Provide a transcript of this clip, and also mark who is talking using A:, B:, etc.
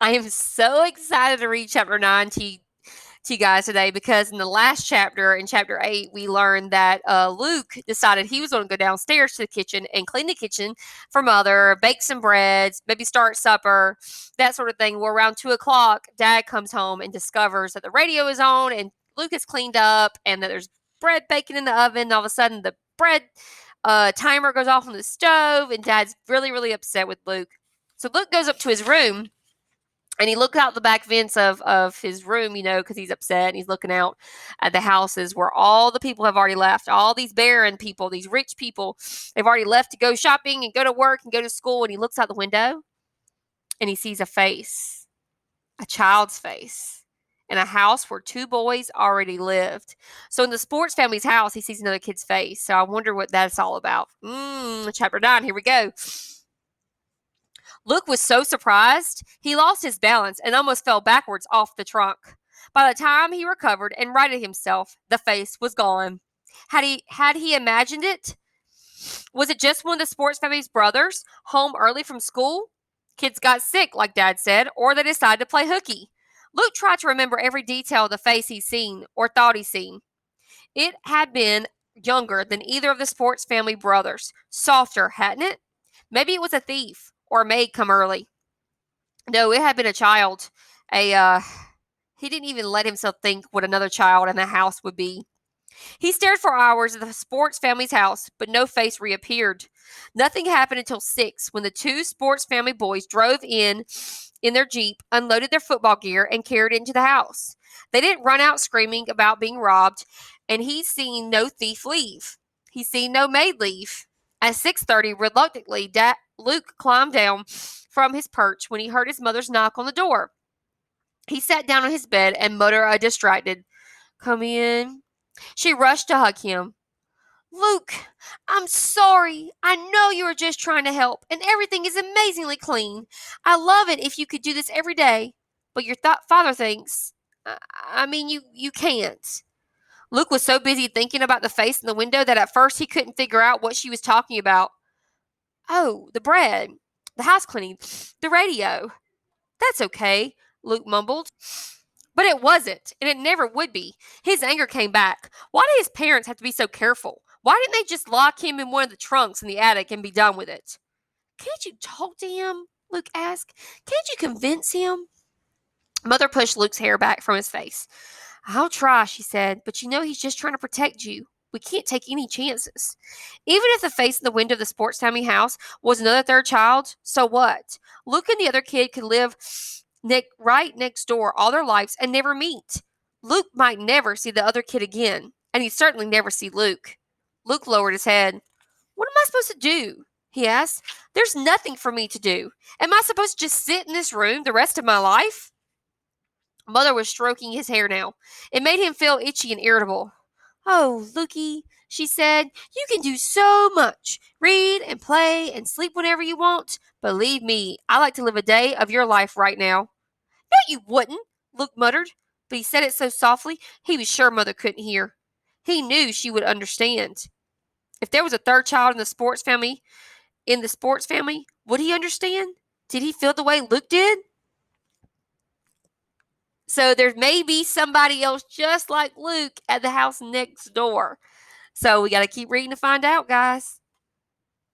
A: I am so excited to read chapter 9 to you guys today because in the last chapter, in chapter 8, we learned that Luke decided he was going to go downstairs to the kitchen and clean the kitchen for Mother, bake some breads, maybe start supper, that sort of thing. Well, around 2 o'clock, Dad comes home and discovers that the radio is on and Luke is cleaned up and that there's bread baking in the oven. All of a sudden, the bread timer goes off on the stove and Dad's really, really upset with Luke. So Luke goes up to his room and he looked out the back vents of his room, because he's upset. And he's looking out at the houses where all the people have already left. All these barren people, these rich people, they've already left to go shopping and go to work and go to school. And he looks out the window and he sees a face, a child's face, in a house where 2 boys already lived. So in the sports family's house, he sees another kid's face. So I wonder what that's all about. Chapter 9, here we go. Luke was so surprised, he lost his balance and almost fell backwards off the trunk. By the time he recovered and righted himself, the face was gone. Had he imagined it? Was it just one of the sports family's brothers, home early from school? Kids got sick, like Dad said, or they decided to play hooky. Luke tried to remember every detail of the face he'd seen or thought he'd seen. It had been younger than either of the sports family brothers. Softer, hadn't it? Maybe it was a thief or a maid come early. No, it had been a child. He didn't even let himself think what another child in the house would be. He stared for hours at the sports family's house, but no face reappeared. Nothing happened until 6, when the 2 sports family boys drove in their Jeep, unloaded their football gear, and carried it into the house. They didn't run out screaming about being robbed, and he'd seen no thief leave. He'd seen no maid leave. At 6:30, reluctantly, Luke climbed down from his perch when he heard his mother's knock on the door. He sat down on his bed and muttered distracted, "Come in." She rushed to hug him. "Luke, I'm sorry. I know you were just trying to help, and everything is amazingly clean. I love it if you could do this every day, but your father thinks, you can't." Luke was so busy thinking about the face in the window that at first he couldn't figure out what she was talking about. "Oh, the bread, the house cleaning, the radio." "That's okay," Luke mumbled. But it wasn't, and it never would be. His anger came back. Why did his parents have to be so careful? Why didn't they just lock him in one of the trunks in the attic and be done with it? "Can't you talk to him?" Luke asked. "Can't you convince him?" Mother pushed Luke's hair back from his face. "I'll try," she said, "but he's just trying to protect you. We can't take any chances." Even if the face in the window of the sports family house was another third child, so what? Luke and the other kid could live right next door all their lives and never meet. Luke might never see the other kid again, and he'd certainly never see Luke. Luke lowered his head. "What am I supposed to do?" he asked. "There's nothing for me to do. Am I supposed to just sit in this room the rest of my life?" Mother was stroking his hair now. It made him feel itchy and irritable. "Oh, Lukey," she said, "you can do so much. Read and play and sleep whenever you want. Believe me, I like to live a day of your life right now." "No, you wouldn't," Luke muttered, but he said it so softly he was sure Mother couldn't hear. He knew she would understand. If there was a third child in the sports family, would he understand? Did he feel the way Luke did? So there may be somebody else just like Luke at the house next door. So we got to keep reading to find out, guys.